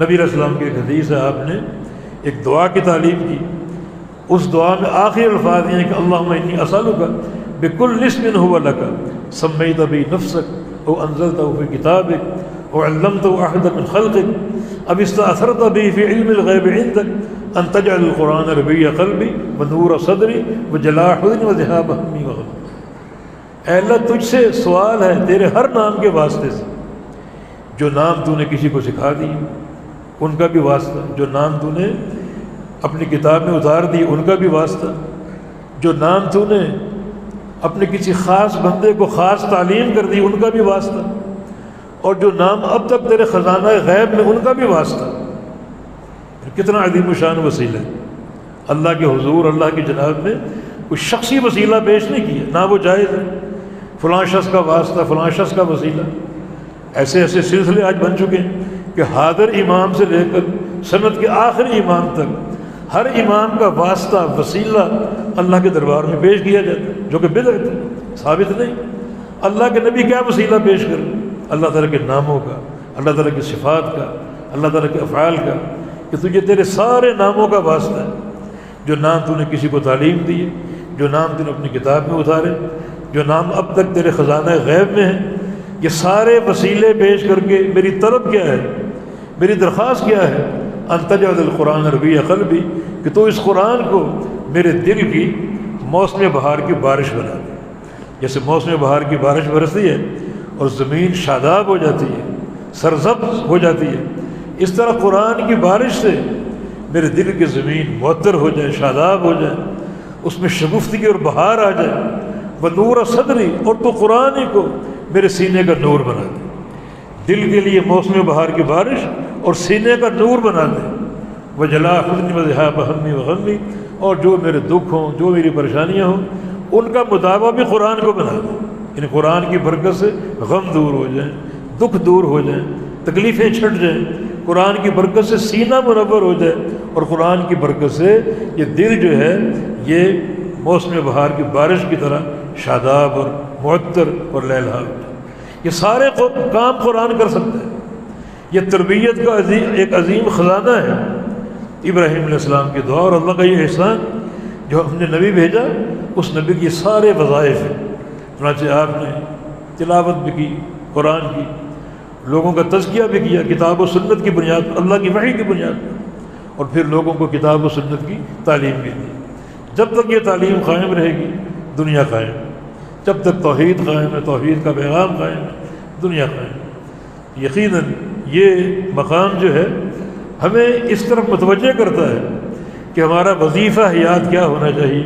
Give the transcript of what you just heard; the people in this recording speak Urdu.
نبی علیہ السلام کی ایک حدیث ہے، آپ نے ایک دعا کی تعلیم کی، اس دعا میں آخری الفاظ یہ ہیں کہ اللہم انی اسألک بکل اسم هو لک سمیت بہ نفسک او انزلتہ فی کتابک او علمتہ احدا من خلقک اب استأثرت بہ فی علم الغیب عندک ان تجعل القرآن ربیع قلبی ونور صدری وجلاء حزنی وذہاب ہمی وغم۔ اے اللہ تجھ سے سوال ہے تیرے ہر نام کے واسطے سے، جو نام تو نے کسی کو سکھا دی ان کا بھی واسطہ، جو نام تو نے اپنی کتاب میں اتار دی ان کا بھی واسطہ، جو نام تو نے اپنے کسی خاص بندے کو خاص تعلیم کر دی ان کا بھی واسطہ، اور جو نام اب تک تیرے خزانہ غیب میں ان کا بھی واسطہ۔ کتنا عظیم الشان وسیلہ ہے، اللہ کے حضور اللہ کی جناب میں کوئی شخصی وسیلہ پیش نہیں کیا، نہ وہ جائز ہے فلاں شخص کا واسطہ فلاں شخص کا وسیلہ۔ ایسے ایسے سلسلے آج بن چکے ہیں کہ حاضر امام سے لے کر سند کے آخری امام تک ہر امام کا واسطہ وسیلہ اللہ کے دربار میں پیش کیا جاتا ہے، جو کہ بدعت ہے، ثابت نہیں۔ اللہ کے نبی کیا وسیلہ پیش کر، اللہ تعالیٰ کے ناموں کا، اللہ تعالیٰ کی صفات کا، اللہ تعالیٰ کے افعال کا، کہ تجھے تیرے سارے ناموں کا واسطہ ہے۔ جو نام تو نے کسی کو تعلیم دی ہے، جو نام تو نے اپنی کتاب میں اتارے، جو نام اب تک تیرے خزانہ غیب میں ہیں، یہ سارے وسیلے پیش کر کے میری طلب کیا ہے، میری درخواست کیا ہے، ان تجعل القرآن ربیع قلبی، کہ تو اس قرآن کو میرے دل کی موسم بہار کی بارش بنا دے۔ جیسے موسم بہار کی بارش برستی ہے اور زمین شاداب ہو جاتی ہے، سرسبز ہو جاتی ہے، اس طرح قرآن کی بارش سے میرے دل کی زمین معطر ہو جائے، شاداب ہو جائے، اس میں شگفتگی اور بہار آ جائے۔ ونور صدری، اور تو قرآن ہی کو میرے سینے کا نور بنا دے، دل کے لیے موسم بہار کی بارش اور سینے کا نور بنا دے۔ وجلاء حزنی وذہاب ہمی وغمی، اور جو میرے دکھ ہوں، جو میری پریشانیاں ہوں، ان کا مداوع بھی قرآن کو بنا دے۔ یعنی قرآن کی برکت سے غم دور ہو جائیں، دکھ دور ہو جائیں، تکلیفیں چھٹ جائیں، قرآن کی برکت سے سینہ منور ہو جائے، اور قرآن کی برکت سے یہ دل جو ہے یہ موسم بہار کی بارش کی طرح شاداب اور معطر اور لہلہا ہو جائے۔ یہ سارے کام قرآن کر سکتا ہے۔ یہ تربیت کا ایک عظیم خزانہ ہے، ابراہیم علیہ السلام کی دعا اور اللہ کا یہ احسان جو ہم نے نبی بھیجا، اس نبی کی سارے وظائف ہیں۔ چنانچہ آپ نے تلاوت بھی کی قرآن کی، لوگوں کا تزکیہ بھی کیا کتاب و سنت کی بنیاد پر، اللہ کی وحی کی بنیاد پر، اور پھر لوگوں کو کتاب و سنت کی تعلیم بھی دی۔ جب تک یہ تعلیم قائم رہے گی دنیا قائم، جب تک توحید قائم ہے، توحید کا پیغام قائم ہے، دنیا قائم۔ یقیناً یہ مقام جو ہے ہمیں اس طرف متوجہ کرتا ہے کہ ہمارا وظیفہ حیات کیا ہونا چاہیے۔